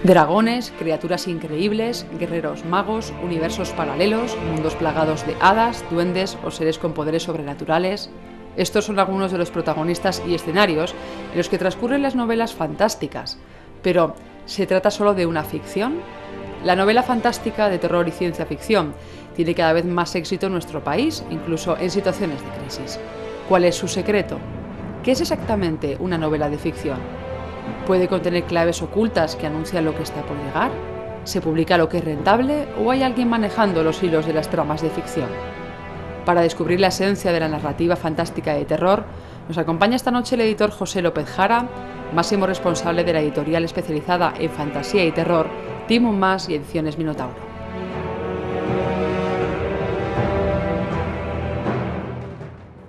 Dragones, criaturas increíbles, guerreros magos, universos paralelos, mundos plagados de hadas, duendes o seres con poderes sobrenaturales. Estos son algunos de los protagonistas y escenarios en los que transcurren las novelas fantásticas. Pero, ¿se trata solo de una ficción? La novela fantástica de terror y ciencia ficción tiene cada vez más éxito en nuestro país, incluso en situaciones de crisis. ¿Cuál es su secreto? ¿Qué es exactamente una novela de ficción? ¿Puede contener claves ocultas que anuncian lo que está por llegar? ¿Se publica lo que es rentable o hay alguien manejando los hilos de las tramas de ficción? Para descubrir la esencia de la narrativa fantástica de terror, nos acompaña esta noche el editor José López Jara, máximo responsable de la editorial especializada en fantasía y terror, Timon Mas y Ediciones Minotauro.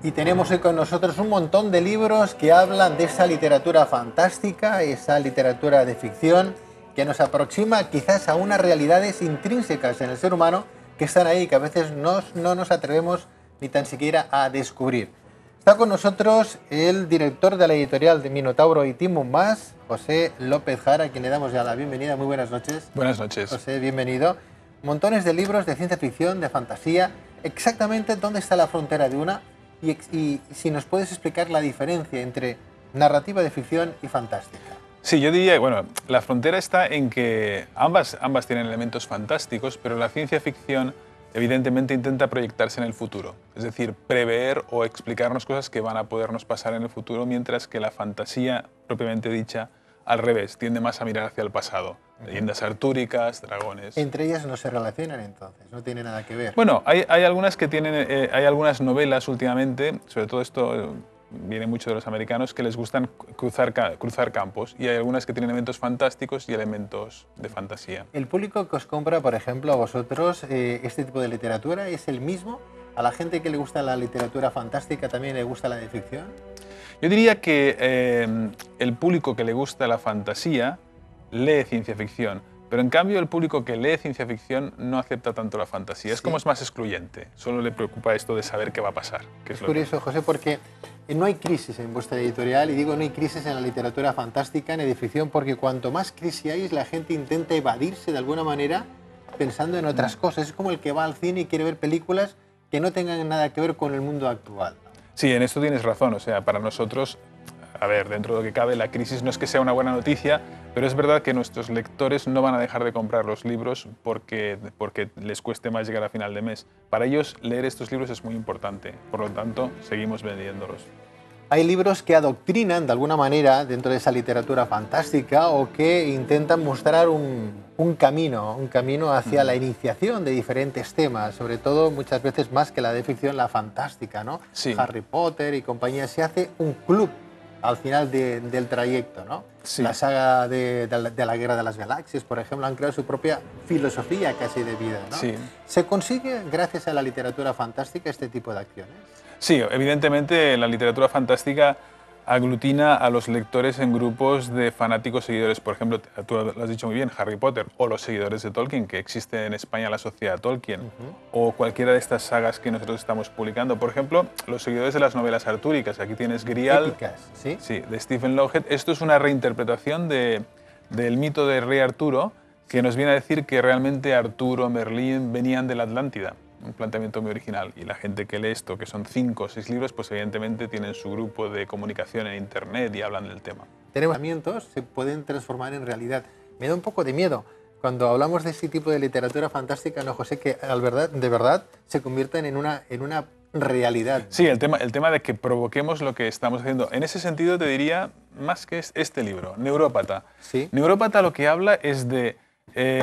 Y tenemos hoy con nosotros un montón de libros que hablan de esa literatura fantástica, esa literatura de ficción que nos aproxima quizás a unas realidades intrínsecas en el ser humano que están ahí y que a veces no nos atrevemos ni tan siquiera a descubrir. Está con nosotros el director de la editorial de Minotauro y Timon Mas, José López Jara, a quien le damos ya la bienvenida. Muy buenas noches. Buenas noches. José, bienvenido. Montones de libros de ciencia ficción, de fantasía. Exactamente dónde está la frontera de una y si nos puedes explicar la diferencia entre narrativa de ficción y fantástica. Sí, yo diría, bueno, la frontera está en que ambas tienen elementos fantásticos, pero la ciencia ficción evidentemente intenta proyectarse en el futuro, es decir, prever o explicarnos cosas que van a podernos pasar en el futuro, mientras que la fantasía, propiamente dicha, al revés, tiende más a mirar hacia el pasado. Leyendas artúricas, dragones. Entre ellas no se relacionan entonces, no tiene nada que ver. Bueno, hay algunas que tienen, hay algunas novelas últimamente, sobre todo esto viene mucho de los americanos, que les gustan cruzar campos, y hay algunas que tienen elementos fantásticos y elementos de fantasía. ¿El público que os compra, por ejemplo, a vosotros, este tipo de literatura es el mismo? ¿A la gente que le gusta la literatura fantástica también le gusta la de ficción? Yo diría que el público que le gusta la fantasía lee ciencia ficción, pero en cambio el público que lee ciencia ficción no acepta tanto la fantasía. Es como es más excluyente, solo le preocupa esto de saber qué va a pasar. Es curioso, José, porque no hay crisis en vuestra editorial, y digo no hay crisis en la literatura fantástica ni de ficción, porque cuanto más crisis hay, la gente intenta evadirse de alguna manera pensando en otras cosas. Es como el que va al cine y quiere ver películas que no tengan nada que ver con el mundo actual. Sí, en esto tienes razón. O sea, para nosotros, a ver, dentro de lo que cabe, la crisis no es que sea una buena noticia, pero es verdad que nuestros lectores no van a dejar de comprar los libros porque les cueste más llegar a final de mes. Para ellos, leer estos libros es muy importante. Por lo tanto, seguimos vendiéndolos. Hay libros que adoctrinan de alguna manera dentro de esa literatura fantástica o que intentan mostrar un camino hacia la iniciación de diferentes temas, sobre todo muchas veces más que la de ficción, la fantástica, ¿no? Sí. Harry Potter y compañía. Se hace un club al final del trayecto, ¿no? Sí. La saga de la Guerra de las Galaxias, por ejemplo, han creado su propia filosofía casi de vida, ¿no? Sí. ¿Se consigue gracias a la literatura fantástica este tipo de acciones? Sí, evidentemente la literatura fantástica aglutina a los lectores en grupos de fanáticos seguidores. Por ejemplo, tú lo has dicho muy bien, Harry Potter, o los seguidores de Tolkien, que existe en España la Sociedad Tolkien, o cualquiera de estas sagas que nosotros estamos publicando. Por ejemplo, los seguidores de las novelas artúricas. Aquí tienes Grial, épicas, ¿sí? Sí, de Stephen Longhead. Esto es una reinterpretación del mito del rey Arturo, que nos viene a decir que realmente Arturo, Merlín venían de la Atlántida. Un planteamiento muy original, y la gente que lee esto, que son 5 o 6 libros, pues evidentemente tienen su grupo de comunicación en internet y hablan del tema. Tenemos pensamientos, se pueden transformar en realidad. Me da un poco de miedo cuando hablamos de este tipo de literatura fantástica, ¿no, José? Que de verdad se conviertan en una realidad. Sí, el tema de que provoquemos lo que estamos haciendo. En ese sentido te diría más que este libro, Neurópata. ¿Sí? Neurópata lo que habla es de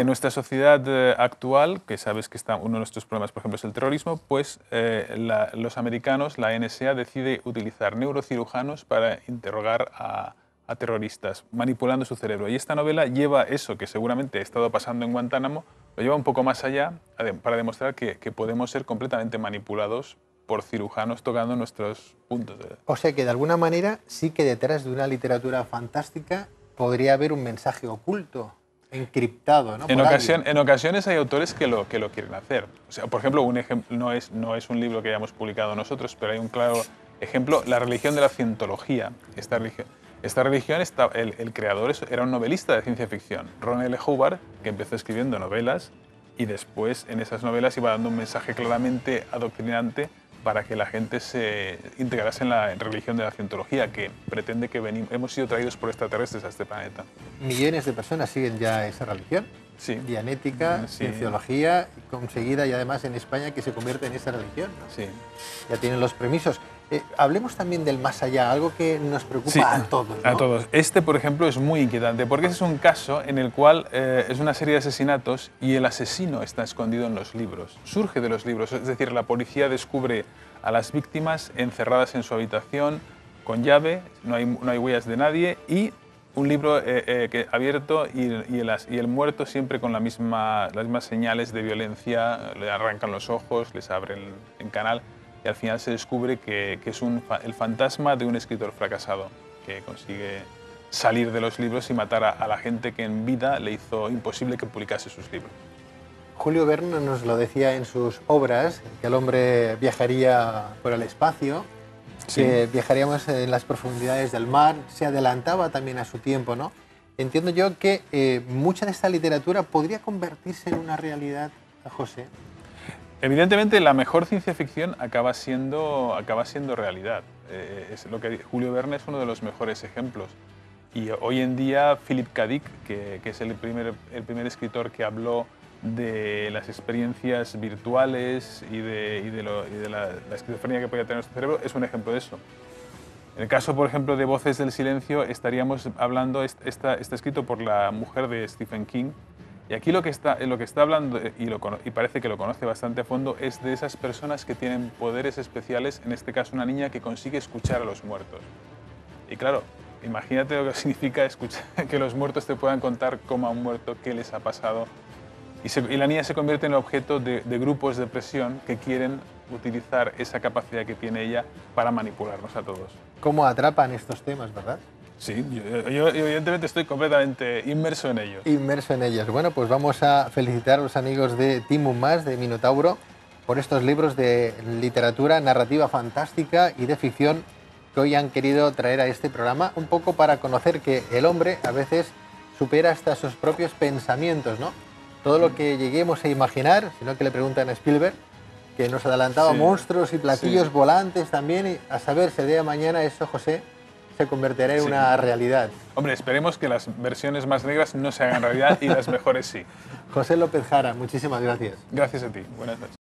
nuestra sociedad actual, que sabes que uno de nuestros problemas, por ejemplo, es el terrorismo, pues los americanos, la NSA, decide utilizar neurocirujanos para interrogar a terroristas, manipulando su cerebro. Y esta novela lleva eso que seguramente ha estado pasando en Guantánamo, lo lleva un poco más allá para demostrar que podemos ser completamente manipulados por cirujanos tocando nuestros puntos. O sea que de alguna manera sí que detrás de una literatura fantástica podría haber un mensaje oculto, encriptado, ¿no? En ocasiones hay autores que lo quieren hacer. O sea, por ejemplo, no es un libro que hayamos publicado nosotros, pero hay un claro ejemplo, la religión de la cientología. Esta religión Esta religión, el creador era un novelista de ciencia ficción, Ron L. Hubbard, que empezó escribiendo novelas y después en esas novelas iba dando un mensaje claramente adoctrinante para que la gente se integrase en la religión de la cientología, que pretende que hemos sido traídos por extraterrestres a este planeta. Millones de personas siguen ya esa religión. Sí. Dianética, Sí. cienciología, conseguida y además en España que se convierte en esa religión, ¿no? Sí. Ya tienen los permisos. Hablemos también del más allá, algo que nos preocupa Sí, a todos, ¿no? a todos. Por ejemplo, es muy inquietante, porque ese es un caso en el cual es una serie de asesinatos y el asesino está escondido en los libros. Surge de los libros, es decir, la policía descubre a las víctimas encerradas en su habitación, con llave, no hay huellas de nadie y un libro abierto y el muerto siempre con las mismas señales de violencia, le arrancan los ojos, les abren en canal. Y al final se descubre que es el fantasma de un escritor fracasado que consigue salir de los libros y matar a la gente que en vida le hizo imposible que publicase sus libros. Julio Verne nos lo decía en sus obras, que el hombre viajaría por el espacio, Sí. que viajaríamos en las profundidades del mar, se adelantaba también a su tiempo, ¿no? Entiendo yo que mucha de esta literatura podría convertirse en una realidad, José. Evidentemente, la mejor ciencia ficción acaba siendo realidad. Es lo que Julio Verne es uno de los mejores ejemplos. Y hoy en día, Philip K. Dick, que es el primer escritor que habló de las experiencias virtuales y de la esquizofrenia que podía tener nuestro cerebro, es un ejemplo de eso. En el caso, por ejemplo, de Voces del Silencio, estaríamos hablando, está escrito por la mujer de Stephen King. Y aquí lo que está hablando, y parece que lo conoce bastante a fondo, es de esas personas que tienen poderes especiales, en este caso una niña que consigue escuchar a los muertos. Y claro, imagínate lo que significa escuchar, que los muertos te puedan contar cómo han muerto, qué les ha pasado. Y la niña se convierte en objeto de grupos de presión que quieren utilizar esa capacidad que tiene ella para manipularnos a todos. ¿Cómo atrapan estos temas, verdad? Sí, yo evidentemente estoy completamente inmerso en ellos. Inmerso en ellos. Bueno, pues vamos a felicitar a los amigos de Team Unmasked, de Minotauro, por estos libros de literatura, narrativa fantástica y de ficción que hoy han querido traer a este programa, un poco para conocer que el hombre a veces supera hasta sus propios pensamientos, ¿no? Todo lo que lleguemos a imaginar, sino que le preguntan a Spielberg, que nos adelantaba Sí, monstruos y platillos sí. volantes también, y a saber si el día de mañana eso, José, se convertirá en Sí. una realidad. Hombre, esperemos que las versiones más negras no se hagan realidad y las mejores sí. José López Jara, muchísimas gracias. Gracias a ti. Buenas noches.